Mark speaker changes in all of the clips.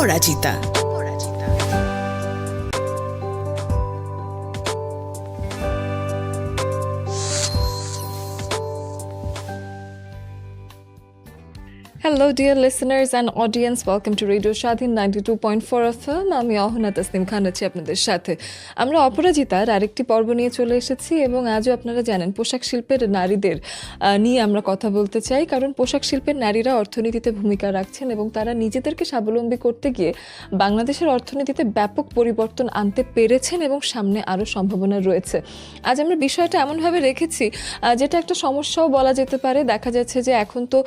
Speaker 1: Aparajita.
Speaker 2: Hello dear listeners and audience, welcome to Radio Shadhin 92.4 FM. আমি Auhona Tasnim Khan আছি আপনাদের সাথে। আমরা অপরাজিতার আরেকটি পর্ব নিয়ে চলে এসেছি এবং আজও আপনারা জানেন পোশাক শিল্পের নারীদের নিয়ে আমরা কথা বলতে চাই, কারণ পোশাক শিল্পের নারীরা অর্থনীতিতে ভূমিকা রাখছেন এবং তারা নিজেদেরকে স্বাবলম্বী করতে গিয়ে বাংলাদেশের অর্থনীতিতে ব্যাপক পরিবর্তন আনতে পেরেছেন এবং সামনে আরও সম্ভাবনা রয়েছে। আজ আমরা বিষয়টা এমনভাবে রেখেছি যেটা একটা সমস্যাও বলা যেতে পারে। দেখা যাচ্ছে যে এখন তো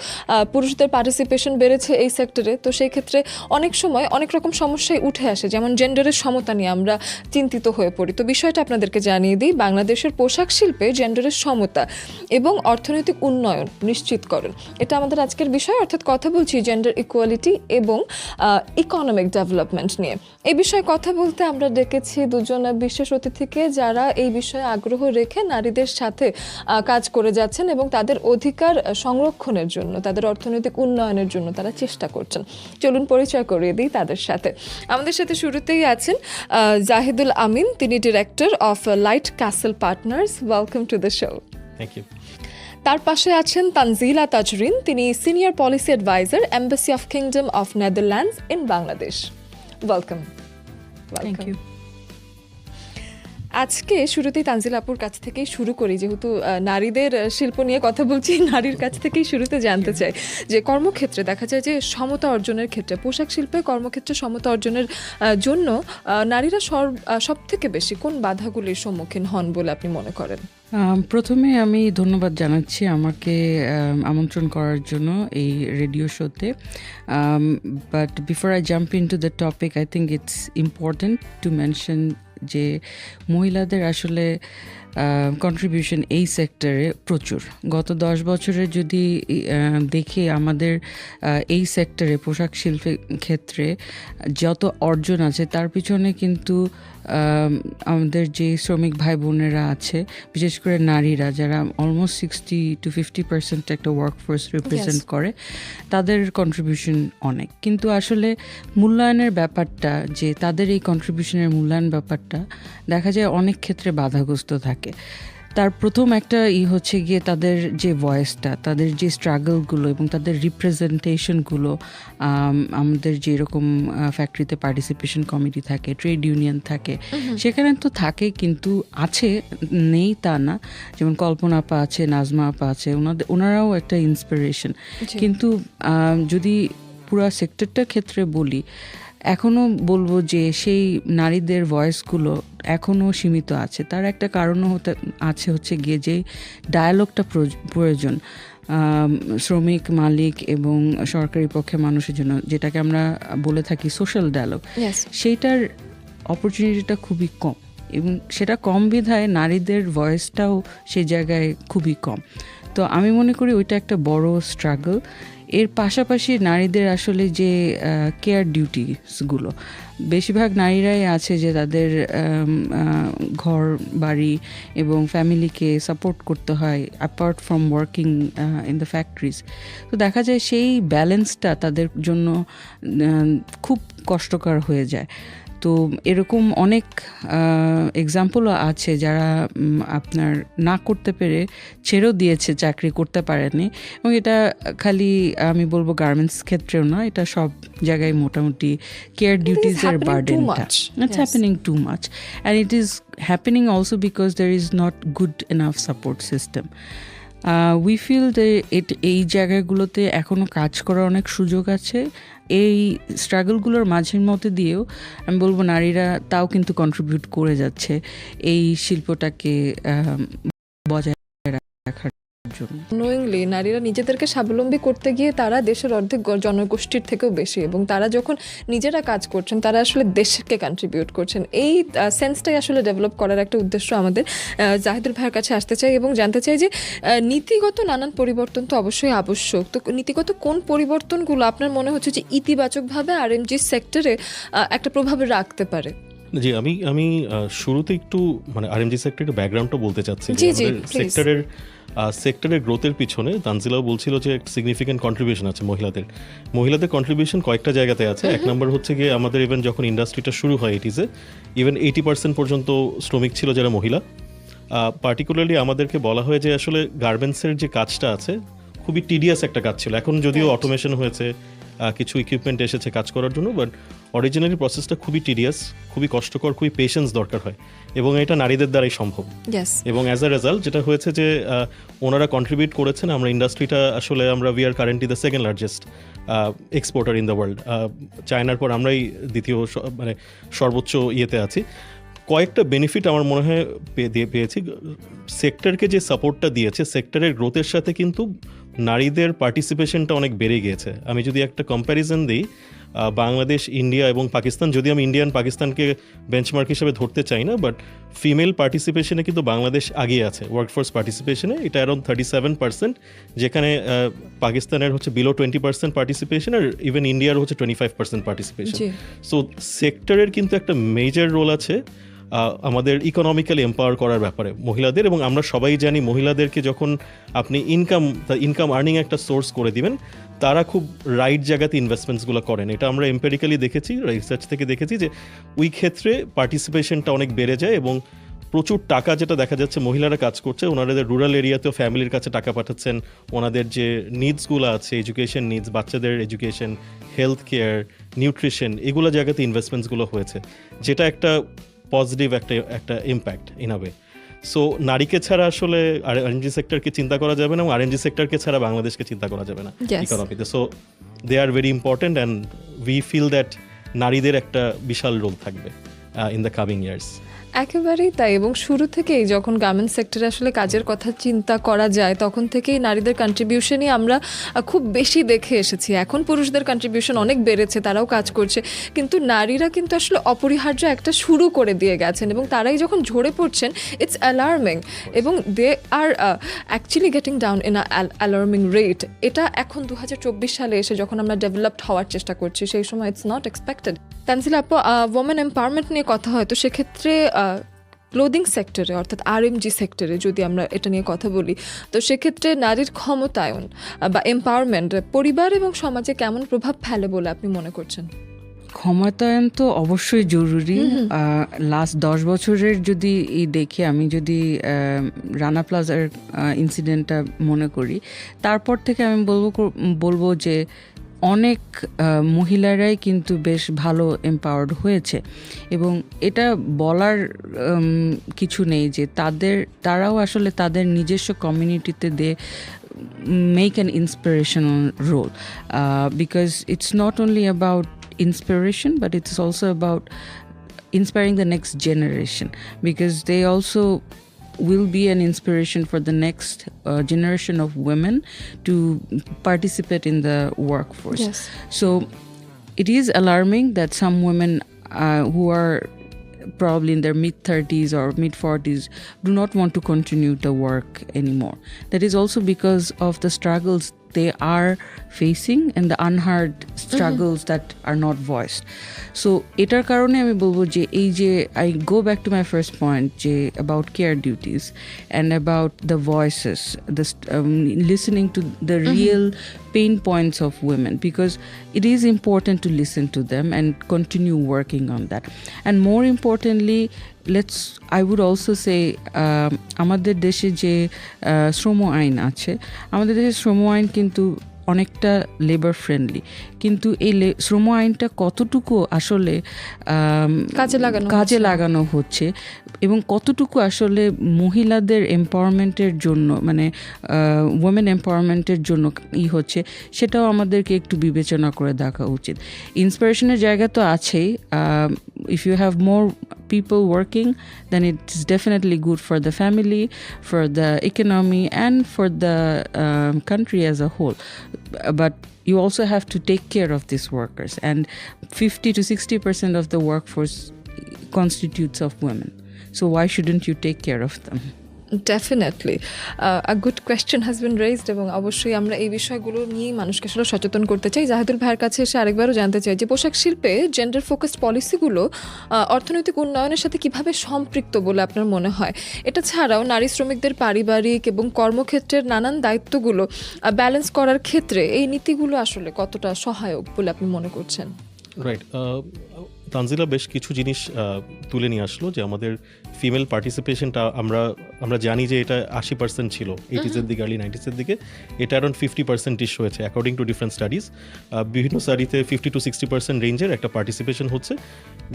Speaker 2: পুরুষদের পার্টিসিপেশন বেড়েছে এই সেক্টরে, তো সেই ক্ষেত্রে অনেক সময় অনেক রকম সমস্যায় উঠে আসে, যেমন জেন্ডারের সমতা নিয়ে আমরা চিন্তিত হয়ে পড়ি। তো বিষয়টা আপনাদেরকে জানিয়ে দিই, বাংলাদেশের পোশাক শিল্পে জেন্ডারের সমতা এবং অর্থনৈতিক উন্নয়ন নিশ্চিতকরণ, এটা আমাদের আজকের বিষয়। অর্থাৎ কথা বলছি জেন্ডার ইকুয়ালিটি এবং ইকোনমিক ডেভেলপমেন্ট নিয়ে। এই বিষয়ে কথা বলতে আমরা ডেকেছি দুজন বিশেষ অতিথিকে, যারা এই বিষয়ে আগ্রহ রেখে নারীদের সাথে কাজ করে যাচ্ছেন এবং তাদের অধিকার সংরক্ষণের জন্য, তাদের অর্থনৈতিক উন্নয়নের জন্য তারা চেষ্টা করছেন। চলুন পরিচয় করিয়ে দিই তাদের সাথে। আমাদের সাথে শুরুতেই আছেন জাহেদুল আমিন, তিনি director of Light Castle Partners. Welcome to the show.
Speaker 3: Thank you.
Speaker 2: তার পাশে আছেন তানজিলা তাজরিন, তিনি senior policy adviser, embassy of kingdom of Netherlands in Bangladesh. Welcome.
Speaker 4: Thank you.
Speaker 2: আজকে শুরুতেই তানজিলা আপুর কাছ থেকেই শুরু করি, যেহেতু নারীদের শিল্প নিয়ে কথা বলছি, নারীর কাছ থেকেই শুরুতে জানতে চাই যে কর্মক্ষেত্রে দেখা যায় যে সমতা অর্জনের ক্ষেত্রে, পোশাক শিল্পে কর্মক্ষেত্রে সমতা অর্জনের জন্য নারীরা সব থেকে বেশি কোন বাধাগুলির সম্মুখীন হন বলে আপনি মনে করেন?
Speaker 4: প্রথমে আমি ধন্যবাদ জানাচ্ছি আমাকে আমন্ত্রণ করার জন্য এই রেডিও শোতে। But before I jump in to the topic, I think it's important to mention যে মহিলাদের আসলে কন্ট্রিবিউশন এই সেক্টরে প্রচুর। গত 10 বছরে যদি দেখি আমাদের এই সেক্টরে পোশাক শিল্পের ক্ষেত্রে যত অর্জন আছে তার পিছনে কিন্তু আমাদের যে শ্রমিক ভাই বোনেরা আছে, বিশেষ করে নারীরা যারা অলমোস্ট 60-50% একটা ওয়ার্কফোর্স রিপ্রেজেন্ট করে, তাদের কন্ট্রিবিউশন অনেক। কিন্তু আসলে মূল্যায়নের ব্যাপারটা, যে তাদের এই কন্ট্রিবিউশনের মূল্যায়ন ব্যাপারটা দেখা যায় অনেক ক্ষেত্রে বাধাগ্রস্ত থাকে। তার প্রথম একটা হচ্ছে গিয়ে তাদের যে ভয়েসটা, তাদের যে স্ট্রাগলগুলো এবং তাদের রিপ্রেজেন্টেশনগুলো, আমাদের যেরকম ফ্যাক্টরিতে পার্টিসিপেশন কমিটি থাকে, ট্রেড ইউনিয়ন থাকে, সেখানে তো থাকে, কিন্তু আছে, নেই তা না। যেমন কল্পনা আপা আছে, নাজমা আপা আছে, ওনারাও একটা ইন্সপিরেশন। কিন্তু যদি পুরা সেক্টরটার ক্ষেত্রে বলি, এখনও বলবো যে সেই নারীদের ভয়েসগুলো এখনও সীমিত আছে। তার একটা কারণও হচ্ছে গিয়ে যে ডায়ালগটা প্রয়োজন শ্রমিক, মালিক এবং সরকারি পক্ষের মানুষের জন্য, যেটাকে আমরা বলে থাকি সোশ্যাল ডায়ালগ, সেইটার অপরচুনিটিটা খুবই কম এবং সেটা কম বিধায় নারীদের ভয়েসটাও সেই জায়গায় খুবই কম। তো আমি মনে করি ওইটা একটা বড় স্ট্রাগল। এর পাশাপাশি নারীদের আসলে যে কেয়ার ডিউটিসগুলো, বেশিরভাগ নারীরাই আছে যে তাদের ঘর বাড়ি এবং ফ্যামিলিকে সাপোর্ট করতে হয় apart from working in the factories. তো দেখা যায় সেই ব্যালেন্সটা তাদের জন্য খুব কষ্টকর হয়ে যায়। তো এরকম অনেক এক্সাম্পলও আছে যারা আপনার না করতে পেরে ছেড়েও দিয়েছে, চাকরি করতে পারেনি। এবং এটা খালি আমি বলবো গার্মেন্টস ক্ষেত্রেও না, এটা সব জায়গায় মোটামুটি কেয়ার ডিউটিজের বার্ডেনটা, it's happening too much, and it is happening also because there is not good enough support system. We feel যে এই জায়গাগুলোতে এখনও কাজ করার অনেক সুযোগ আছে। এই স্ট্রাগলগুলোর মাঝের মধ্যে দিয়েও আমি বলবো নারীরা তাও কিন্তু কন্ট্রিবিউট করে যাচ্ছে এই শিল্পটাকে বজায় রাখার জন্য।
Speaker 2: নোয়িংলি নারীরা নিজেদেরকে স্বাবলম্বী করতে গিয়ে তারা দেশের অর্ধেক জনগোষ্ঠীর থেকেও বেশি, এবং তারা যখন নিজেরা কাজ করছেন তারা আসলে দেশকে কন্ট্রিবিউট করছেন। এই সেন্সটাই আসলে ডেভেলপ করার একটা উদ্দেশ্য আমাদের। জাহেদুল ভাইয়ের কাছে আসতে চাই এবং জানতে চাই যে নীতিগত নানান পরিবর্তন তো অবশ্যই আবশ্যক, তো নীতিগত কোন পরিবর্তনগুলো আপনার মনে হচ্ছে যে ইতিবাচকভাবে আরএমজি সেক্টরে একটা প্রভাব রাখতে পারে?
Speaker 3: জি, আমি শুরুতে একটু মানে আরএমজি সেক্টরের ব্যাকগ্রাউন্ডটা বলতে চাচ্ছি।
Speaker 2: জি,
Speaker 3: সেক্টরের
Speaker 1: সেক্টরের গ্রোথের পিছনে তানজিলাও বলছিল যে সিগনিফিক্যান্ট কন্ট্রিবিউশন আছে মহিলাদের কন্ট্রিবিউশন কয়েকটা জায়গাতে আছে। এক নম্বর হচ্ছে গিয়ে আমাদের ইভেন যখন ইন্ডাস্ট্রিটা শুরু হয় ইটিজে ইভেন 80% পর্যন্ত শ্রমিক ছিল যারা মহিলা। পার্টিকুলারলি আমাদেরকে বলা হয় যে আসলে গার্মেন্টসের যে কাজটা আছে খুবই টিডিয়াস একটা কাজ ছিল। এখন যদিও অটোমেশন হয়েছে, কিছু ইকুইপমেন্ট এসেছে কাজ করার জন্য, বাট অরিজিনালি প্রসেসটা খুবই টিডিয়াস, খুবই কষ্টকর, খুবই পেশেন্স দরকার হয় এবং এটা নারীদের দ্বারাই সম্ভব। এবং অ্যাজ আ রেজাল্ট যেটা হয়েছে যে ওনারা কন্ট্রিবিউট করেছেন, আমরা ইন্ডাস্ট্রিটা আসলে we are currently the second largest exporter in the world. চায়নার পর আমরাই দ্বিতীয় মানে সর্বোচ্চ ইয়েতে আছি। কয়েকটা বেনিফিট আমার মনে হয় পেয়েছি। সেক্টরকে যে সাপোর্টটা দিয়েছে, সেক্টরের গ্রোথের সাথে কিন্তু নারীদের পার্টিসিপেশনটা অনেক বেড়ে গিয়েছে। আমি যদি একটা কম্প্যারিজন দিই, বাংলাদেশ, ইন্ডিয়া এবং পাকিস্তান, যদি আমি ইন্ডিয়া পাকিস্তানকে বেঞ্চমার্ক হিসেবে ধরতে চাই না, বাট ফিমেল পার্টিসিপেশনে কিন্তু বাংলাদেশ আগিয়ে আছে ওয়ার্কফোর্স পার্টিসিপেশনে। এটা অ্যারাউন্ড 37%, যেখানে পাকিস্তানের হচ্ছে বিলো 20% পার্টিসিপেশন, আর ইভেন ইন্ডিয়ার হচ্ছে 25% পার্টিসিপেশন। সো সেক্টরের কিন্তু একটা মেজর রোল আছে আমাদের ইকোনমিক্যালি এম্পাওয়ার করার ব্যাপারে মহিলাদের। এবং আমরা সবাই জানি মহিলাদেরকে যখন আপনি ইনকাম আর্নিং একটা সোর্স করে দিবেন, তারা খুব রাইট জায়গাতে ইনভেস্টমেন্টসগুলো করেন। এটা আমরা এম্পেরিক্যালি দেখেছি, রিসার্চ থেকে দেখেছি যে ওই ক্ষেত্রে পার্টিসিপেশনটা অনেক বেড়ে যায় এবং প্রচুর টাকা যেটা দেখা যাচ্ছে মহিলারা কাজ করছে, ওনাদের রুরাল এরিয়াতেও ফ্যামিলির কাছে টাকা পাঠাচ্ছেন। ওনাদের যে নিডসগুলো আছে, এডুকেশন নিডস, বাচ্চাদের এডুকেশন, হেলথ কেয়ার, নিউট্রিশন, এগুলো জায়গাতে ইনভেস্টমেন্টসগুলো হয়েছে, যেটা একটা পজিটিভ একটা impact in a way. So নারীকে ছাড়া আসলে আরএনজি সেক্টরকে চিন্তা করা যাবে না, এবং আরএনজি সেক্টরকে ছাড়া বাংলাদেশকে চিন্তা করা যাবে না ইকোনমিতে। So they are very important and we feel that নারীদের একটা বিশাল রোল থাকবে ইন দ্য কামিং ইয়ার্স।
Speaker 2: একেবারেই তাই। এবং শুরু থেকেই যখন গার্মেন্টস সেক্টরে আসলে কাজের কথা চিন্তা করা যায়, তখন থেকেই নারীদের কন্ট্রিবিউশনই আমরা খুব বেশি দেখে এসেছি। এখন পুরুষদের কন্ট্রিবিউশন অনেক বেড়েছে, তারাও কাজ করছে, কিন্তু নারীরা কিন্তু আসলে অপরিহার্য একটা শুরু করে দিয়ে গেছেন, এবং তারাই যখন ঝরে পড়ছেন, ইটস অ্যালার্মিং, এবং they are actually getting down in alarming rate. এটা এখন 2024 সালে এসে যখন আমরা ডেভেলপড হওয়ার চেষ্টা করছি, সেই সময় ইটস নট এক্সপেক্টেড। তানজিলা আপু, ওমেন এম্পাওয়ারমেন্ট নিয়ে কথা হয়, তো সেক্ষেত্রে ক্লোদিং সেক্টরে অর্থাৎ আরএমজি সেক্টরে যদি আমরা এটা নিয়ে কথা বলি, তো সেক্ষেত্রে নারীর ক্ষমতায়ন বা এম্পাওয়ারমেন্ট পরিবার এবং সমাজে কেমন প্রভাব ফেলে বলে আপনি মনে করছেন?
Speaker 4: ক্ষমতায়ন তো অবশ্যই জরুরি। লাস্ট 10 বছরের যদি দেখি, আমি যদি রানা প্লাজার ইনসিডেন্টটা মনে করি, তারপর থেকে আমি বলবো যে অনেক মহিলারাই কিন্তু বেশ ভালো এম্পাওয়ার্ড হয়েছে, এবং এটা বলার কিছু নেই যে তারাও আসলে তাদের নিজস্ব কমিউনিটিতে they make an inspirational role, because it's not only about inspiration, but it's also about inspiring the next generation, because they also will be an inspiration for the next generation of women to participate in the workforce.
Speaker 2: Yes.
Speaker 4: So it is alarming that some women who are probably in their mid-30s or mid-40s do not want to continue the work anymore. That is also because of the struggles they are facing and the unheard struggles that are not voiced. So etar karone ami bolbo je ei je I go back to my first point je about care duties and about the voices, the listening to the real pain points of women, because it is important to listen to them and continue working on that. And more importantly, I would also say আমাদের দেশে যে শ্রম আইন আছে, আমাদের দেশে শ্রম আইন কিন্তু অনেকটা লেবার ফ্রেন্ডলি, কিন্তু এই শ্রম আইনটা কতটুকু আসলে কাজে লাগানো হচ্ছে এবং কতটুকু আসলে মহিলাদের এম্পাওয়ারমেন্টের জন্য, মানে ওমেন এম্পাওয়ারমেন্টের জন্য হচ্ছে, সেটাও আমাদেরকে একটু বিবেচনা করে দেখা উচিত। ইন্সপিরেশনের জায়গা তো আছেই। If you have more people working, then it's definitely good for the family, for the economy, and for the country as a whole. But you also have to take care of these workers, and 50 to 60% of the workforce constitutes of women. So why shouldn't you take care of them?
Speaker 2: Definitely a good question has been raised এবং অবশ্যই আমরা এই বিষয়গুলো নিয়েই মানুষকে আসলে সচেতন করতে চাই। জাহেদুল ভাইয়ের কাছে এসে আরেকবারও জানতে চাই যে পোশাক শিল্পে জেন্ডার ফোকাসড পলিসিগুলো অর্থনৈতিক উন্নয়নের সাথে কিভাবে সম্পৃক্ত বলে আপনার মনে হয়? এটা ছাড়াও নারী শ্রমিকদের পারিবারিক এবং কর্মক্ষেত্রের নানান দায়িত্বগুলো ব্যালেন্স করার ক্ষেত্রে এই নীতিগুলো আসলে কতটা সহায়ক বলে আপনি মনে করছেন?
Speaker 1: রাইট, তানজিলা বেশ কিছু জিনিস তুলে নিয়ে আসলো যে আমাদের ফিমেল পার্টিসিপেশনটা আমরা জানি যে এটা 80% ছিল 80s-এর দিকে, আর্লি 90s-এর দিকে, এটা অ্যারাউন্ড 50%-ইশ হয়েছে অ্যাকর্ডিং টু ডিফারেন্ট স্টাডিজ। বিভিন্ন স্টাডিতে 50-60% রেঞ্জের একটা পার্টিসিপেশন হচ্ছে,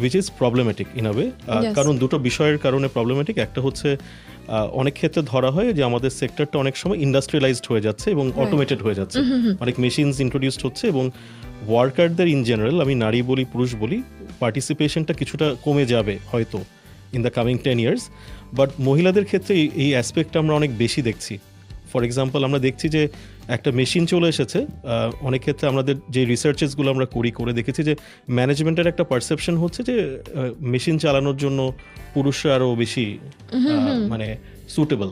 Speaker 1: which is problematic in a way. কারণ দুটো বিষয়ের কারণে প্রবলেমেটিক। একটা হচ্ছে অনেক ক্ষেত্রে ধরা হয় যে আমাদের সেক্টরটা অনেক সময় ইন্ডাস্ট্রিয়ালাইজড হয়ে যাচ্ছে এবং অটোমেটেড হয়ে যাচ্ছে, অনেক মেশিনস ইন্ট্রোডিউসড হচ্ছে এবং ওয়ার্কারদের ইন জেনারেল, আমি নারী বলি পুরুষ বলি, পার্টিসিপেশনটা কিছুটা কমে যাবে হয়তো in the coming 10 years, but মহিলাদের ক্ষেত্রে এই অ্যাসপেক্টটা আমরা অনেক বেশি দেখছি। ফর এক্সাম্পল, আমরা দেখছি যে একটা মেশিন চলে এসেছে, অনেক ক্ষেত্রে আমাদের যে রিসার্চেসগুলো আমরা করে দেখেছি যে ম্যানেজমেন্টের একটা পারসেপশন হচ্ছে যে মেশিন চালানোর জন্য পুরুষরা আরও বেশি মানে সুটেবল,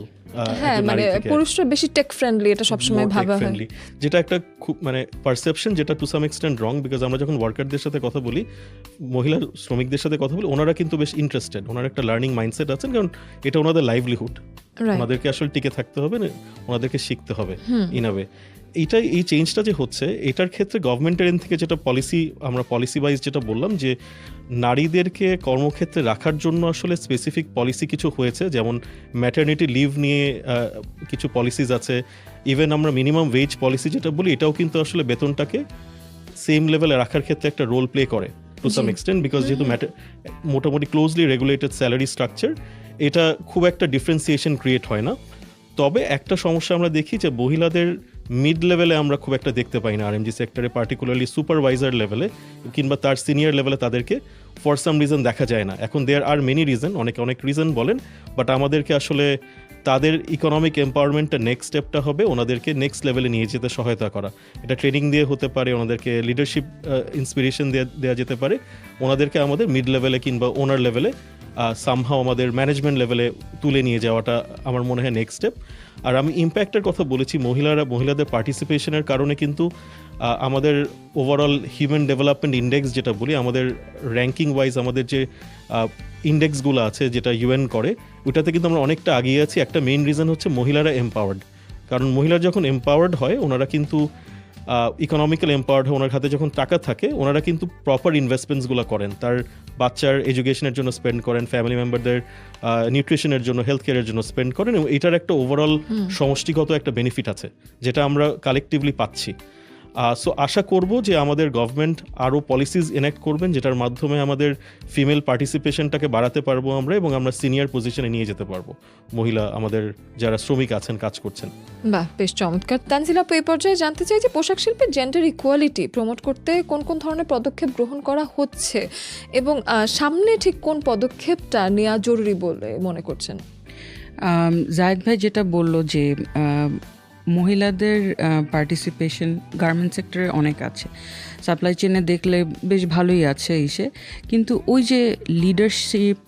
Speaker 2: হ্যাঁ, মানে পুরুষরা বেশি টেক ফ্রেন্ডলি, এটা সবসময় ভাবা হয়,
Speaker 1: যেটা একটা খুব মানে পারসেপশন, যেটা to some extent wrong. Because আমরা যখন ওয়ার্কারদের সাথে কথা বলি, মহিলা শ্রমিকদের সাথে কথা বলি, ওনারা কিন্তু বেশ ইন্টারেস্টেড, ওনারা একটা লার্নিং মাইন্ডসেট আছেন, কারণ এটা ওনাদের লাইভলিহুড, ওনাদেরকে আসলে টিকে থাকতে হবে, ওনাদেরকে শিখতে হবে ইন আ ওয়ে। এই চেঞ্জটা যে হচ্ছে, এটার ক্ষেত্রে গভর্নমেন্টের এন্ড থেকে যেটা পলিসি, আমরা পলিসি ওয়াইজ যেটা বললাম যে নারীদেরকে কর্মক্ষেত্রে রাখার জন্য আসলে স্পেসিফিক পলিসি কিছু হয়েছে, যেমন ম্যাটারনিটি লিভ নিয়ে কিছু পলিসিস আছে। ইভেন আমরা মিনিমাম ওয়েজ পলিসি যেটা বলি, এটাও কিন্তু আসলে বেতনটাকে সেম লেভেলে রাখার ক্ষেত্রে একটা রোল প্লে করে টু সাম এক্সটেন্ট, বিকজ যেহেতু মোটামুটি ক্লোজলি রেগুলেটেড স্যালারি স্ট্রাকচার, এটা খুব একটা ডিফারেন্সিয়েশন ক্রিয়েট হয় না। তবে একটা সমস্যা আমরা দেখি যে মহিলাদের মিড লেভেলে আমরা খুব একটা দেখতে পাই না আরএমজি সেক্টরে, পার্টিকুলারলি সুপারভাইজার লেভেলে কিংবা তার সিনিয়র লেভেলে তাদেরকে ফর সাম রিজন দেখা যায় না। এখন দেয়ার আর মেনি রিজন, অনেক রিজন বলেন, বাট আমাদেরকে আসলে তাদের ইকোনমিক এম্পাওয়ারমেন্টটা নেক্সট স্টেপটা হবে ওনাদেরকে নেক্সট লেভেলে নিয়ে যেতে সহায়তা করা। এটা ট্রেনিং দিয়ে হতে পারে, ওনাদেরকে লিডারশিপ ইন্সপিরেশন দেওয়া যেতে পারে, ওনাদেরকে আমাদের মিড লেভেলে কিংবা ওনার লেভেলে সামহাও আমাদের ম্যানেজমেন্ট লেভেলে তুলে নিয়ে যাওয়াটা আমার মনে হয় নেক্সট স্টেপ। আর আমি ইম্প্যাক্টের কথা বলেছি, মহিলাদের পার্টিসিপেশনের কারণে কিন্তু আমাদের ওভারঅল হিউম্যান ডেভেলপমেন্ট ইন্ডেক্স যেটা বলি, আমাদের র্যাঙ্কিং ওয়াইজ আমাদের যে ইন্ডেক্সগুলো আছে যেটা ইউএন করে, ওটাতে কিন্তু আমরা অনেকটা আগিয়ে আছি। একটা মেইন রিজন হচ্ছে মহিলারা এম্পাওয়ার্ড, কারণ মহিলা যখন এম্পাওয়ার্ড হয়, ওনারা কিন্তু ইকোনমিক্যাল এম্পাওয়ার্ড হয়, ওনার হাতে যখন টাকা থাকে, ওনারা কিন্তু প্রপার ইনভেস্টমেন্টসগুলো করেন, তার বাচ্চার এডুকেশনের জন্য স্পেন্ড করেন, ফ্যামিলি মেম্বারদের নিউট্রিশনের জন্য, হেলথ কেয়ারের জন্য স্পেন্ড করেন, এবং এটার একটা ওভারঅল সমষ্টিগত একটা বেনিফিট আছে যেটা আমরা কালেকটিভলি পাচ্ছি। সো আশা করব যে আমাদের গভর্নমেন্ট আরও পলিসিস এনাক্ট করবেন, যেটার মাধ্যমে আমাদের ফিমেল পার্টিসিপেশনটাকে বাড়াতে পারবো আমরা, এবং আমরা সিনিয়র পজিশনে নিয়ে যেতে পারবো মহিলা আমাদের যারা শ্রমিক আছেন, কাজ করছেন।
Speaker 2: বাহ, বেশ চমৎকার। তানজিলা আপু, এই পর্যায়ে জানতে চাই যে পোশাক শিল্পে জেন্ডার ইকুয়ালিটি প্রমোট করতে কোন কোন ধরনের পদক্ষেপ গ্রহণ করা হচ্ছে এবং সামনে ঠিক কোন পদক্ষেপটা নেওয়া জরুরি বলে মনে করছেন?
Speaker 4: জাহেদ ভাই যেটা বলল যে মহিলাদের পার্টিসিপেশন গার্মেন্ট সেক্টরে অনেক আছে, সাপ্লাই চেনে দেখলে বেশ ভালোই আছে এসে, কিন্তু ওই যে লিডারশিপ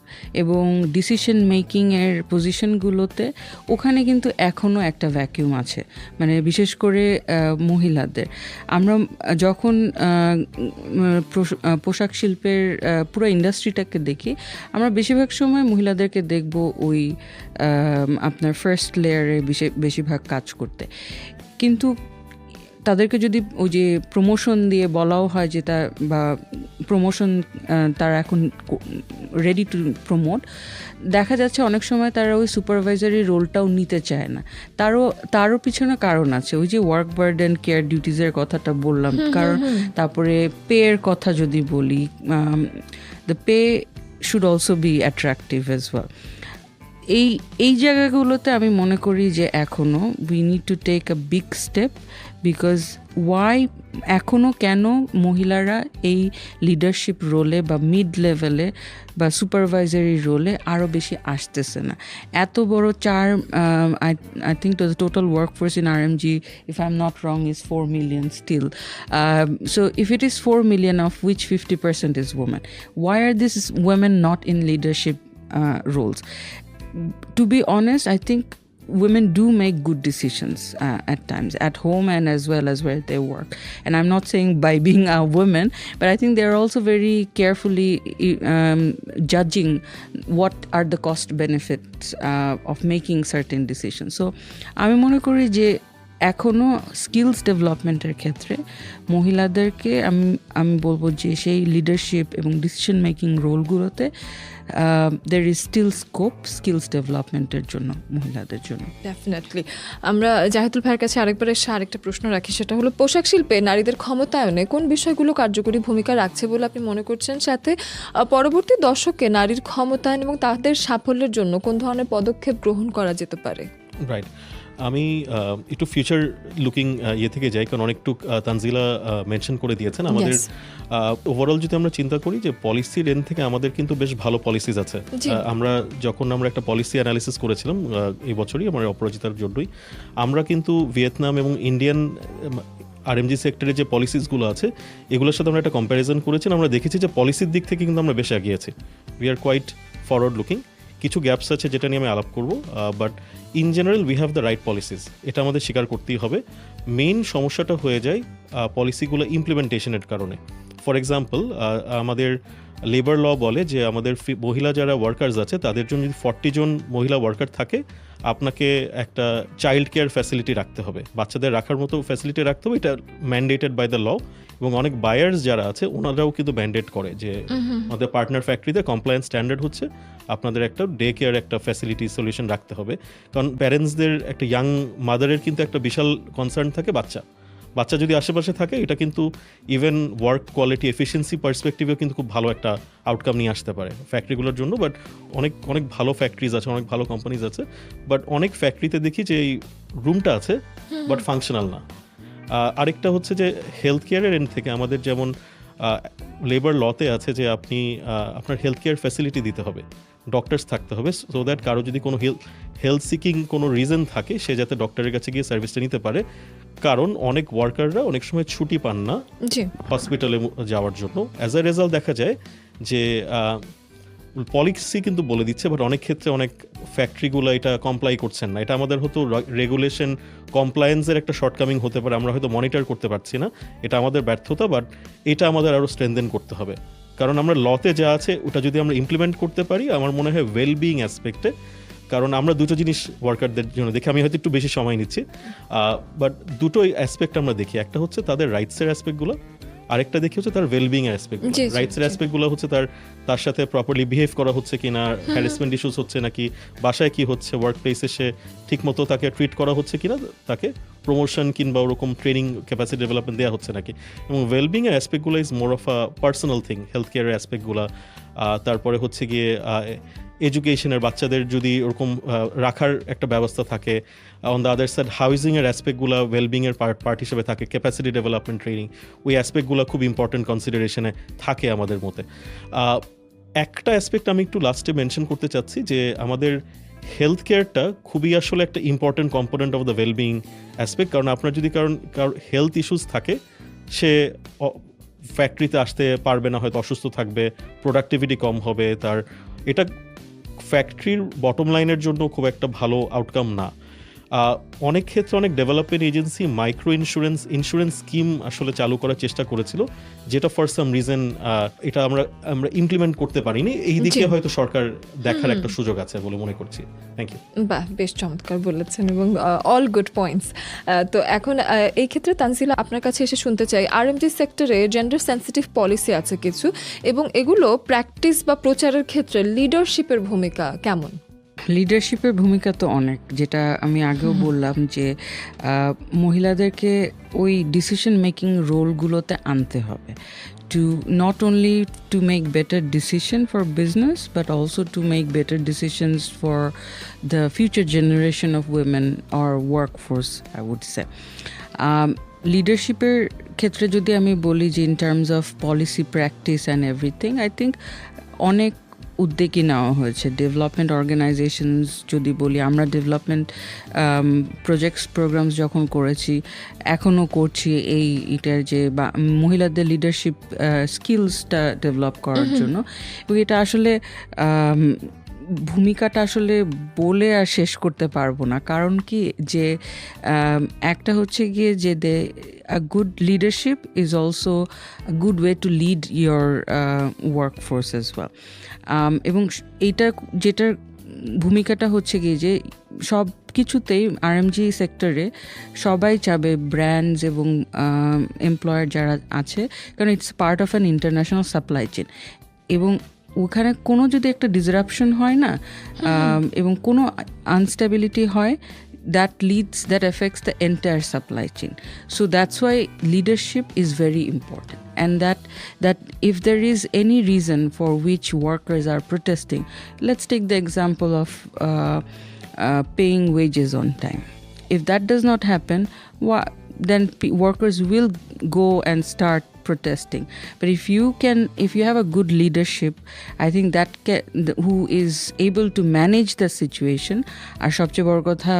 Speaker 4: এবং ডিসিশন মেকিংয়ের পজিশনগুলোতে ওখানে কিন্তু এখনও একটা ভ্যাকিউম আছে, মানে বিশেষ করে মহিলাদের। আমরা যখন পোশাক শিল্পের পুরো ইন্ডাস্ট্রিটাকে দেখি, আমরা বেশিরভাগ সময় মহিলাদেরকে দেখব ওই আপনার ফার্স্ট লেয়ারে বেশিরভাগ কাজ করতে, কিন্তু তাদেরকে যদি ওই যে প্রমোশন দিয়ে বলাও হয় যে বা প্রমোশন তারা এখন রেডি টু প্রমোট, দেখা যাচ্ছে অনেক সময় তারা ওই সুপারভাইজারি রোলটাও নিতে চায় না। তারও পিছনে কারণ আছে, ওই যে ওয়ার্ক বার্ডেন, কেয়ার ডিউটিসের কথাটা বললাম, কারণ তারপরে পেয়ের কথা যদি বলি, the pay should also be attractive as well. এই জায়গাগুলোতে আমি মনে করি যে এখনও we need to take a big step, because এখনও কেন মহিলারা এই লিডারশিপ রোলে বা মিড লেভেলে বা সুপারভাইজারি রোলে আরও বেশি আসতেছে না। এত বড় I think the total workforce in RMG, if I'm not wrong, is 4 million still. So if it is 4 million, of which 50% is women, why are these women not in leadership roles? to be honest, I think women do make good decisions at times, at home and as well as where they work. And I'm not saying by being a woman, but I think they're also very carefully judging what are the cost benefits of making certain decisions. So আমি মনে করি যে এখনও skills ডেভেলপমেন্টের ক্ষেত্রে মহিলাদেরকে আমি বলবো যে সেই লিডারশিপ এবং ডিসিশন মেকিং রোলগুলোতে there is still scope skills ডেভেলপমেন্টের জন্য মহিলাদের জন্য।
Speaker 2: ডেফিনেটলি। আমরা জাহেদুল ভাইয়ের কাছে আরেকবার এসে আরেকটা প্রশ্ন রাখি, সেটা হলো পোশাক শিল্পে নারীদের ক্ষমতায়নে কোন বিষয়গুলো কার্যকরী ভূমিকা রাখছে বলে আপনি মনে করছেন, সাথে পরবর্তী দশকে নারীর ক্ষমতায়ন এবং তাদের সাফল্যের জন্য কোন ধরনের পদক্ষেপ গ্রহণ করা যেতে পারে?
Speaker 1: রাইট, আমি একটু ফিউচার লুকিং থেকে যাই, কারণ অনেকটুক তানজিলা মেনশন করে দিয়েছেন। আমাদের ওভারঅল যদি আমরা চিন্তা করি যে পলিসির এন্ড থেকে আমাদের কিন্তু বেশ ভালো পলিসিস আছে। আমরা একটা পলিসি অ্যানালিসিস করেছিলাম এই বছরই আমার অপরাজিতার জন্যই, আমরা কিন্তু ভিয়েতনাম এবং ইন্ডিয়ান আরএমজি সেক্টরে যে পলিসিসগুলো আছে এগুলোর সাথে আমরা একটা কম্প্যারিজন করেছিলাম। আমরা দেখেছি যে পলিসির দিক থেকে কিন্তু আমরা বেশ এগিয়েছি, we are quite forward looking. কিছু গ্যাপস আছে যেটা নিয়ে আমি আলাপ করবো, but in general we have the right policies, এটা আমাদের স্বীকার করতেই হবে। মেইন সমস্যাটা হয়ে যায় পলিসিগুলো ইমপ্লিমেন্টেশনের কারণে। ফর এক্সাম্পল, আমাদের লেবার ল বলে যে আমাদের মহিলা যারা ওয়ার্কার্স আছে তাদের জন্য যদি 40 জন মহিলা ওয়ার্কার থাকে আপনাকে একটা চাইল্ড কেয়ার ফ্যাসিলিটি রাখতে হবে, বাচ্চাদের রাখার মতো ফ্যাসিলিটি রাখতে হবে। এটা ম্যান্ডেটেড বাই দ্য ল, এবং অনেক বায়ার্স যারা আছে ওনারাও কিন্তু ম্যান্ডেট করে যে আমাদের পার্টনার ফ্যাক্টরিতে কমপ্লায়েন্স স্ট্যান্ডার্ড হচ্ছে আপনাদের একটা ডে কেয়ার একটা ফ্যাসিলিটি সলিউশন রাখতে হবে। কারণ প্যারেন্টসদের একটা ইয়াং মাদারের কিন্তু একটা বিশাল কনসার্ন থাকে বাচ্চা যদি আশেপাশে থাকে, এটা কিন্তু ইভেন ওয়ার্ক কোয়ালিটি এফিসিয়েন্সি পার্সপেক্টিভেও কিন্তু খুব ভালো একটা আউটকাম নিয়ে আসতে পারে ফ্যাক্টরিগুলোর জন্য। বাট অনেক ভালো ফ্যাক্টরিজ আছে, অনেক ভালো কোম্পানিজ আছে, বাট অনেক ফ্যাক্টরিতে দেখি যে এই রুমটা আছে বাট ফাংশনাল না। আরেকটা হচ্ছে যে হেলথ কেয়ারের এন্ড থেকে আমাদের যেমন লেবার লতে আছে যে আপনি আপনার হেলথ কেয়ার ফ্যাসিলিটি দিতে হবে, ডক্টরস থাকতে হবে, সো দ্যাট কারো যদি কোনো হেলথ সিকিং কোনো রিজন থাকে সে যাতে ডক্টরের কাছে গিয়ে সার্ভিসটা নিতে পারে। কারণ অনেক ওয়ার্কাররা অনেক সময় ছুটি পান না হসপিটালে যাওয়ার জন্য। অ্যাজ আ রেজাল্ট দেখা যায় যে পলিসি কিন্তু বলে দিচ্ছে, বাট অনেক ক্ষেত্রে অনেক ফ্যাক্টরিগুলো এটা কমপ্লাই করছেন না। এটা আমাদের হয়তো রেগুলেশন কমপ্লায়েন্সের একটা শর্টকামিং হতে পারে, আমরা হয়তো মনিটর করতে পারছি না, এটা আমাদের ব্যর্থতা। বাট এটা আমাদের আরও স্ট্রেনথেন করতে হবে, কারণ আমরা লতে যা আছে ওটা যদি আমরা ইমপ্লিমেন্ট করতে পারি আমার মনে হয় ওয়েলবিইং অ্যাসপেক্টে। কারণ আমরা দুটো জিনিস ওয়ার্কারদের জন্য দেখি, আমি হয়তো একটু বেশি সময় নিচ্ছি, বাট দুটো অ্যাসপেক্ট আমরা দেখি। একটা হচ্ছে তাদের রাইটসের অ্যাসপেক্টগুলো, আরেকটা দেখি হচ্ছে তার ওয়েলবিং এর অ্যাসপেক্ট। রাইটসের অ্যাসপেক্টগুলো হচ্ছে তার সাথে প্রপারলি বিহেভ করা হচ্ছে কিনা, হ্যারাসমেন্ট ইস্যুস হচ্ছে নাকি, বাসায় কি হচ্ছে, ওয়ার্ক প্লেসে সে ঠিকমতো তাকে ট্রিট করা হচ্ছে কিনা, তাকে প্রমোশন কিংবা ওরকম ট্রেনিং ক্যাপাসিটি ডেভেলপমেন্ট দেওয়া হচ্ছে নাকি। এবং ওয়েলবিং এর অ্যাসপেক্টগুলো is more of a personal thing, health কেয়ারের অ্যাসপেক্টগুলো। তারপরে হচ্ছে গিয়ে এডুকেশনের বাচ্চাদের যদি ওরকম রাখার একটা ব্যবস্থা থাকে। অন দ্য আদার সাইড হাউজিংয়ের অ্যাসপেক্টগুলো ওয়েলবিংয়ের পার্ট হিসেবে থাকে, ক্যাপাসিটি ডেভেলপমেন্ট ট্রেনিং, ওই অ্যাসপেক্টগুলো খুব ইম্পর্টেন্ট কনসিডারেশনে থাকে আমাদের মতে। একটা অ্যাসপেক্ট আমি একটু লাস্টে মেনশন করতে চাচ্ছি যে আমাদের হেলথ কেয়ারটা খুবই আসলে একটা important component of the wellbeing aspect. কারণ আপনার যদি কারোর হেলথ ইস্যুস থাকে, সে ফ্যাক্টরিতে আসতে পারবে না, হয়তো অসুস্থ থাকবে, প্রোডাক্টিভিটি কম হবে তার, এটা ফ্যাক্টরির বটম লাইনের জন্য খুব একটা ভালো আউটকাম না। অনেক ক্ষেত্রে অনেক development agency micro insurance scheme আসলে চালু করার চেষ্টা করেছিল, যেটা ফর সাম রিজন এটা আমরা ইমপ্লিমেন্ট করতে পারিনি। এই দিকে হয়তো সরকার দেখার একটা সুযোগ আছে বলে মনে করছি। Thank you.
Speaker 2: বাহ, বেশ চমৎকার বলেছেন এবং অল গুড পয়েন্টস। তো এখন এই ক্ষেত্রে তানজিলা আপনার কাছে এসে শুনতে চাই, আরএমজি সেক্টরে জেন্ডার সেন্সিটিভ পলিসি আছে কিছু, এবং এগুলো প্র্যাকটিস বা প্রচারের ক্ষেত্রে লিডারশিপের ভূমিকা কেমন?
Speaker 4: লিডারশিপের ভূমিকা তো অনেক, যেটা আমি আগেও বললাম যে মহিলাদেরকে ওই ডিসিশন মেকিং রোলগুলোতে আনতে হবে, to not only to make better decision for business but also to make better decisions for the future generation of women or workforce, I would say. লিডারশিপের ক্ষেত্রে যদি আমি বলি যে in terms of policy practice and everything, I think অনেক উদ্যোগই নেওয়া হয়েছে। Development organisations যদি বলি, আমরা ডেভেলপমেন্ট প্রজেক্টস প্রোগ্রামস যখন করেছি, এখনও করছি এটার যে মহিলাদের লিডারশিপ স্কিলসটা ডেভেলপ করার জন্য। এবং এটা আসলে ভূমিকাটা আসলে বলে আর শেষ করতে পারবো না, কারণ কি যে একটা হচ্ছে গিয়ে যে a good leadership is also a good way to lead your workforce as well. এবং এইটা যেটার ভূমিকাটা হচ্ছে গিয়ে যে সব কিছুতেই আরএমজি সেক্টরে সবাই চাবে ব্র্যান্ডস এবং এমপ্লয়ার যারা আছে, কারণ it's part of an international supply chain, এবং ওখানে কোনো যদি একটা ডিসরাপশন হয় না এবং কোনো আনস্টেবিলিটি হয়, that affects the entire supply chain. So that's why leadership is very important, and that if there is any reason for which workers are protesting, let's take the example of paying wages on time. If that does not happen, then workers will go and start protesting. But if you have a good leadership, I think that who is able to manage the situation, আর সবচেয়ে বড় কথা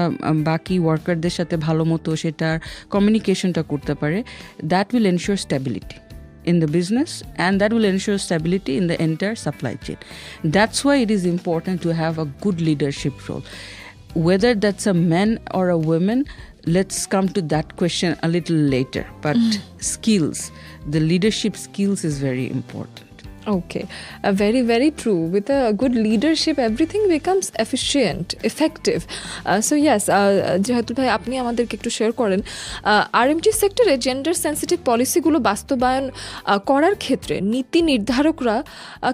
Speaker 4: বাকি ওয়ার্কারদের সাথে ভালো মতো সেটার কমিউনিকেশনটা করতে পারে, that will ensure stability in the business, and that will ensure stability in the entire supply chain. That's why it is important to have a good leadership role. Whether that's a man or a woman, let's come to that question a little later. But skills, the leadership skills is very important.
Speaker 2: Okay, very, very true. With a good leadership, everything becomes efficient, effective. So yes, Zahedul bhai, আপনি আমাদেরকে একটু share করেন RMG সেক্টরে gender sensitive পলিসিগুলো বাস্তবায়ন করার ক্ষেত্রে নীতি নির্ধারকরা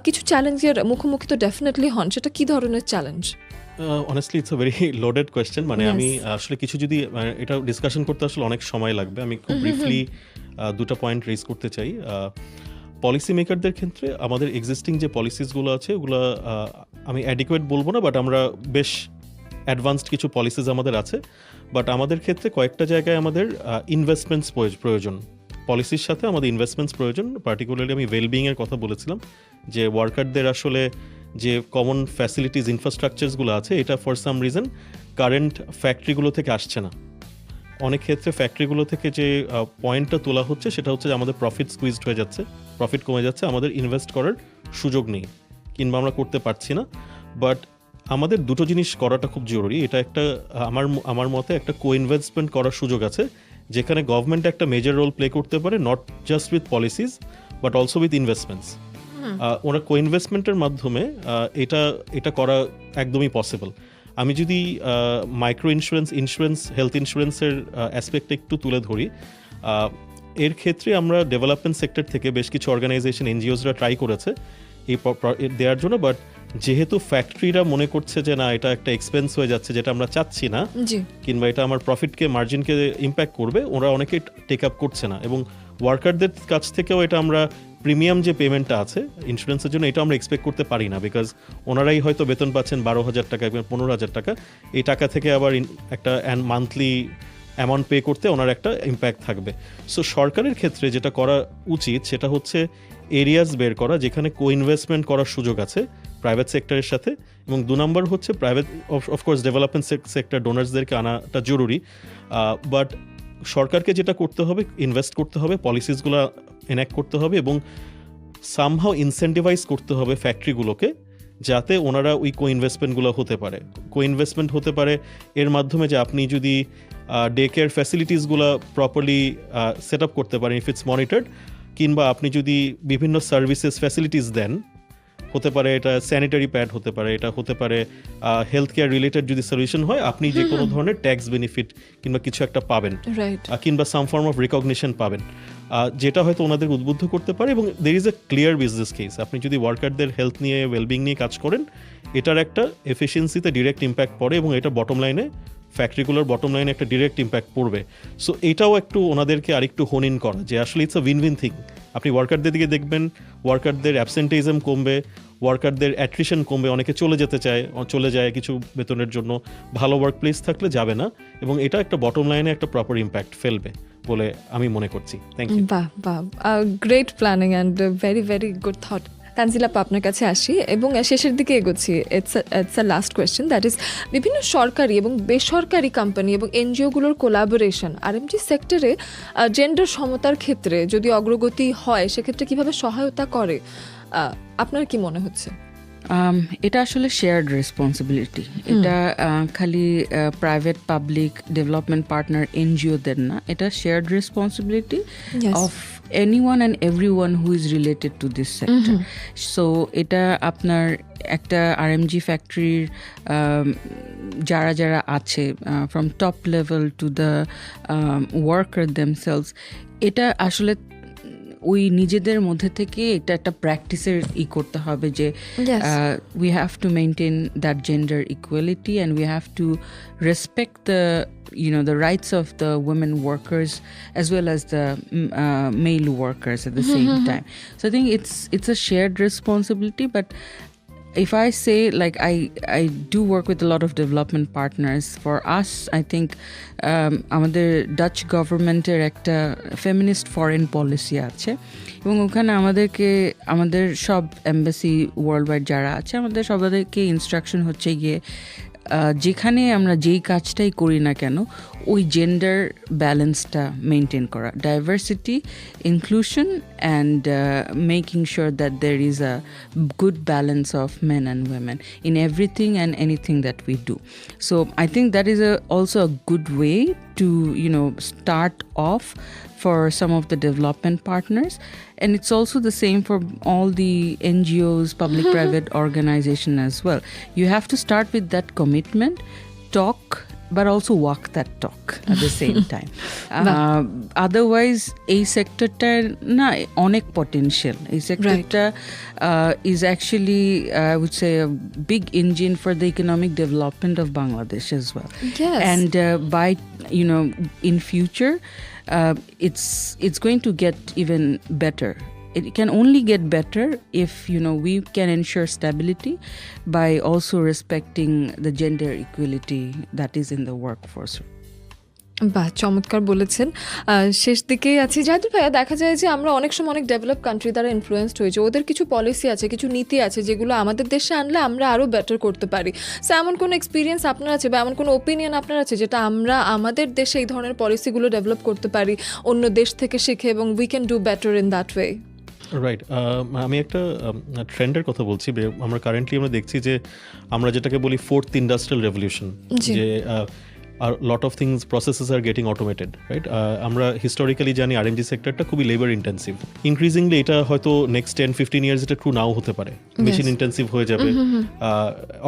Speaker 2: কিছু চ্যালেঞ্জের মুখোমুখি তো ডেফিনেটলি হন, সেটা কি ধরনের challenge?
Speaker 1: Honestly it's a very loaded question, মানে আমি আসলে কিছু যদি এটা ডিসকাশন করতে আসলে অনেক সময় লাগবে। আমি খুব ব্রিফলি দুটো পয়েন্ট রেজ করতে চাই। পলিসি মেকারদের ক্ষেত্রে আমাদের এক্সিস্টিং যে পলিসিসগুলো আছে ওগুলো আমি অ্যাডিকুয়েট বলবো না, বাট আমরা বেশ অ্যাডভান্সড কিছু পলিসিস আমাদের আছে, বাট আমাদের ক্ষেত্রে কয়েকটা জায়গায় আমাদের ইনভেস্টমেন্টস প্রয়োজন। পলিসির সাথে আমাদের ইনভেস্টমেন্টস প্রয়োজন। পার্টিকুলারলি আমি ওয়েলবিংয়ের কথা বলেছিলাম, যে ওয়ার্কারদের আসলে যে কমন ফ্যাসিলিটিস ইনফ্রাস্ট্রাকচারসগুলো আছে এটা ফর সাম রিজন কারেন্ট ফ্যাক্টরিগুলো থেকে আসছে না। অনেক ক্ষেত্রে ফ্যাক্টরিগুলো থেকে যে পয়েন্টটা তোলা হচ্ছে সেটা হচ্ছে যে আমাদের প্রফিট স্কুইজড হয়ে যাচ্ছে, প্রফিট কমে যাচ্ছে, আমাদের ইনভেস্ট করার সুযোগ নেই কিংবা আমরা করতে পারছি না। বাট আমাদের দুটো জিনিস করাটা খুব জরুরি। এটা একটা আমার মতে একটা কো ইনভেস্টমেন্ট করার সুযোগ আছে, যেখানে গভর্নমেন্ট একটা মেজর রোল প্লে করতে পারে, not just with policies but also with investments. ওরা কো ইনভেস্টমেন্টের মাধ্যমে এটা করা একদমই পসিবল। আমি যদি মাইক্রো ইন্স্যুরেন্স হেলথ ইন্স্যুরেন্সের অ্যাসপেক্টে একটু তুলে ধরি, এর ক্ষেত্রে আমরা ডেভেলপমেন্ট সেক্টর থেকে বেশ কিছু অর্গানাইজেশন এনজিওসরা ট্রাই করেছে এই দেওয়ার জন্য, বাট যেহেতু ফ্যাক্টরিরা মনে করছে যে না এটা একটা এক্সপেন্স হয়ে যাচ্ছে যেটা আমরা চাচ্ছি না, কিংবা এটা আমার প্রফিটকে মার্জিনকে ইম্প্যাক্ট করবে, ওরা অনেকে টেক আপ করছে না। এবং ওয়ার্কারদের কাছ থেকেও এটা আমরা প্রিমিয়াম যে পেমেন্টটা আছে ইন্স্যুরেন্সের জন্য এটা আমরা এক্সপেক্ট করতে পারি না, বিকজ ওনারাই হয়তো বেতন পাচ্ছেন 12,000 টাকা, 15,000 টাকা, এই টাকা থেকে আবার একটা মান্থলি অ্যামাউন্ট পে করতে ওনার একটা ইম্প্যাক্ট থাকবে। সো সরকারের ক্ষেত্রে যেটা করা উচিত সেটা হচ্ছে এরিয়াস বের করা যেখানে কো ইনভেস্টমেন্ট করার সুযোগ আছে প্রাইভেট সেক্টরের সাথে, এবং 2 নম্বর হচ্ছে প্রাইভেট অফকোর্স ডেভেলপমেন্ট সেক্টর ডোনার্সদেরকে আনাটা জরুরি, বাট সরকারকে যেটা করতে হবে ইনভেস্ট করতে হবে, পলিসিসগুলো এনাক্ট করতে হবে এবং সামহাও ইনসেন্টিভাইজ করতে হবে ফ্যাক্টরিগুলোকে, যাতে ওনারা ওই কো ইনভেস্টমেন্টগুলো হতে পারে। কো ইনভেস্টমেন্ট হতে পারে এর মাধ্যমে যে আপনি যদি ডে কেয়ার ফ্যাসিলিটিসগুলো প্রপারলি সেট আপ করতে পারেন ইফ ইটস মনিটর্ড, কিংবা আপনি যদি বিভিন্ন সার্ভিসেস ফ্যাসিলিটিস দেন, হতে পারে এটা স্যানিটারি প্যাড, হতে পারে এটা হতে পারে হেলথ কেয়ার রিলেটেড যদি সলিউশন হয়, আপনি যে কোনো ধরনের ট্যাক্স বেনিফিট কিংবা কিছু একটা পাবেন, কিংবা সাম ফর্ম অফ রিকগনিশন পাবেন, যেটা হয়তো ওনাদের উদ্বুদ্ধ করতে পারে। এবং there is a clear business case. আপনি যদি ওয়ার্কারদের হেলথ নিয়ে ওয়েলবিং নিয়ে কাজ করেন, এটার একটা এফিসিয়েন্সিতে ডিরেক্ট ইম্প্যাক্ট পড়ে এবং এটা বটম লাইনে ফ্যাক্টরিগুলোর বটম লাইনে একটা ডিরেক্ট ইম্প্যাক্ট পড়বে। সো এটাও একটু ওনাদেরকে আরেকটু হোন ইন করা যে আসলে it's a win win thing. আপনি ওয়ার্কারদের দিকে দেখবেন, ওয়ার্কারদের অ্যাবসেন্টেইজম কমবে, ওয়ার্কারদের অ্যাট্রিশন কমবে, অনেকে চলে যায় কিছু বেতনের জন্য, ভালো ওয়ার্ক প্লেস থাকলে যাবে না, এবং এটা একটা বটম লাইনে একটা প্রপার ইম্প্যাক্ট ফেলবে বলে আমি মনে করছি। Thank you.
Speaker 2: বাহ বাহ, great planning and very very good thought. Tanzila, আপনার কাছে আসি এবং শেষের দিকে এগোচ্ছি। It's a last question, that is বিভিন্ন সরকারি এবং বেসরকারি কোম্পানি এবং এনজিওগুলোর কোলাবোরেশন আরএমজি সেক্টরে জেন্ডার সমতার ক্ষেত্রে যদি অগ্রগতি হয় সেক্ষেত্রে কিভাবে সহায়তা করে আপনার কি মনে হচ্ছে?
Speaker 4: এটা আসলে শেয়ার্ড রেসপন্সিবিলিটি। এটা খালি প্রাইভেট পাবলিক ডেভেলপমেন্ট পার্টনার এনজিওদের না, এটা shared responsibility of anyone and everyone who is related to this sector. So এটা আপনার একটা আরএমজি ফ্যাক্টরির যারা যারা আছে from top level to the worker themselves, এটা আসলে ওই নিজেদের মধ্যে থেকে এটা একটা প্র্যাকটিসের করতে হবে যে we have to maintain that gender equality and we have to respect the rights of the women workers as well as the male workers at the same time. So I think it's a shared responsibility, but if I say, like, I do work with a lot of development partners. For us, I think আমাদের Dutch government-এর একটা feminist foreign policy আছে এবং ওখানে আমাদের সব embassy world যারা আছে আমাদের সবাইকে ইনস্ট্রাকশন হচ্ছে গিয়ে যেখানে আমরা যেই কাজটাই করি না কেন ওই জেন্ডার ব্যালেন্সটা মেনটেন করা, diversity, inclusion and making sure that there is a good balance of men and women in everything and anything that we do. So I think that is also a good way to start off for some of the development partners, and it's also the same for all the NGOs, public-private organization as well. You have to start with that commitment, talk, but also walk that talk at the same time. Otherwise এই সেক্টরটা না অনেক potential. এই সেক্টরটা is actually I would say a big engine for the economic development of Bangladesh as well.
Speaker 2: Yes.
Speaker 4: And by in future it's going to get even better. It can only get better if we can ensure stability by also respecting the gender equality that is in the workforce.
Speaker 2: বাহ, চমৎকার বলেছেন। শেষ দিকেই আছি জাহিদুল ভাইয়া, দেখা যায় যে আমরা অনেক সময় অনেক ডেভেলপ কান্ট্রি দ্বারা ইনফ্লুয়েসড হয়েছে, ওদের কিছু পলিসি আছে, কিছু নীতি আছে যেগুলো আমাদের দেশে আনলে আমরা আরও বেটার করতে পারি। সো এমন কোনো এক্সপিরিয়েন্স আপনার আছে বা এমন কোনো ওপিনিয়ন আপনার আছে যেটা আমরা আমাদের দেশে এই ধরনের পলিসিগুলো ডেভেলপ করতে পারি অন্য দেশ থেকে শিখে এবং we can do better in that way?
Speaker 1: Right, আমি একটা ট্রেন্ডের কথা বলছি। আমরা কারেন্টলি দেখছি যে আমরা যেটাকে বলি ফোর্থ ইন্ডাস্ট্রিয়াল রেভলিউশন, যে are lot of things processes are getting automated, right? আমরা হিস্টোরিক্যালি জানি আরএমজি সেক্টরটা খুবই লেবার ইন্টেন্সিভ। ইনক্রিজিংলি এটা হয়তো নেক্সট 10-15 ইয়ার্স এটা ট্রু নাও হতে পারে, মেশিন ইন্টেন্সিভ হয়ে যাবে,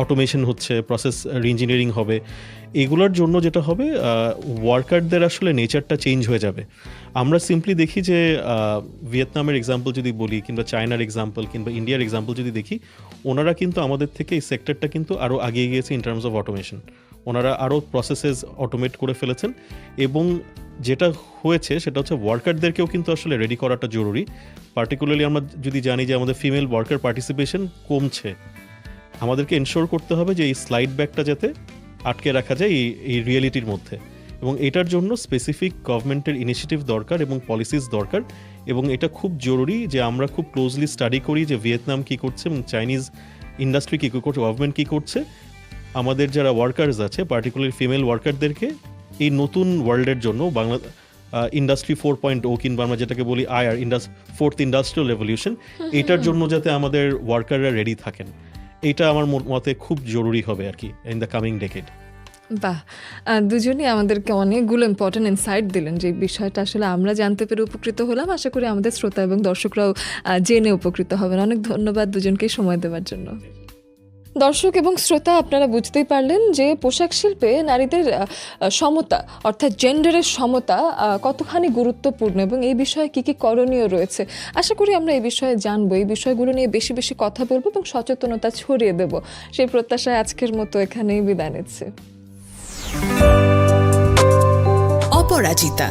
Speaker 1: অটোমেশন হচ্ছে, প্রসেস রিইঞ্জিনিয়ারিং হবে। এগুলোর জন্য যেটা হবে ওয়ার্কারদের আসলে নেচারটা চেঞ্জ হয়ে যাবে। আমরা সিম্পলি দেখি যে ভিয়েতনামের এক্সাম্পল যদি বলি কিংবা চায়নার এক্সাম্পল কিংবা ইন্ডিয়ার এক্সাম্পল যদি দেখি, ওনারা কিন্তু আমাদের থেকে এই সেক্টরটা কিন্তু আরও এগিয়ে গিয়েছে ইন টার্মস অফ অটোমেশন। ওনারা আরও প্রসেসেস অটোমেট করে ফেলেছেন এবং যেটা হয়েছে সেটা হচ্ছে ওয়ার্কারদেরকেও কিন্তু আসলে রেডি করাটা জরুরি। পার্টিকুলারলি আমরা যদি জানি যে আমাদের ফিমেল ওয়ার্কার পার্টিসিপেশন কমছে, আমাদেরকে এনশোর করতে হবে যে এই স্লাইড ব্যাকটা যাতে আটকে রাখা যায় এই রিয়েলিটির মধ্যে, এবং এটার জন্য স্পেসিফিক গভর্নমেন্টের ইনিশিয়েটিভ দরকার এবং পলিসিস দরকার। এবং এটা খুব জরুরি যে আমরা খুব ক্লোজলি স্টাডি করি যে ভিয়েতনাম কী করছে এবং চাইনিজ ইন্ডাস্ট্রি কী করছে, গভর্নমেন্ট কী করছে। আমাদের যারা ওয়ার্কার্স আছে পার্টিকুলারলি ফিমেল ওয়ার্কারদেরকে এই নতুন ওয়ার্ল্ডের জন্য বাংলা ইন্ডাস্ট্রি 4.0 কিংবা আমরা যেটাকে বলি আইআর ফোর্থ ইন্ডাস্ট্রিয়াল রেভলিউশন, এটার জন্য যাতে আমাদের ওয়ার্কাররা রেডি থাকেন, এটা আমার মতে খুব জরুরি হবে আর কি ইন দ্য কামিং ডেকেড।
Speaker 2: বাহ, দুজনই আমাদেরকে অনেকগুলো ইম্পর্টেন্ট ইনসাইট দিলেন, যে বিষয়টা আসলে আমরা জানতে পেরে উপকৃত হলাম। আশা করি আমাদের শ্রোতা এবং দর্শকরাও জেনে উপকৃত হবেন। অনেক ধন্যবাদ দুজনকে সময় দেওয়ার জন্য। দর্শক এবং শ্রোতা, আপনারা বুঝতেই পারলেন যে পোশাক শিল্পে নারীদের সমতা অর্থাৎ জেন্ডারের সমতা কতখানি গুরুত্বপূর্ণ এবং এই বিষয়ে কী কী করণীয় রয়েছে। আশা করি আমরা এই বিষয়ে জানবো, এই বিষয়গুলো নিয়ে বেশি বেশি কথা বলবো এবং সচেতনতা ছড়িয়ে দেব। সেই প্রত্যাশায় আজকের মতো এখানেই বিদায় নিচ্ছি।
Speaker 3: অপরাজিতা।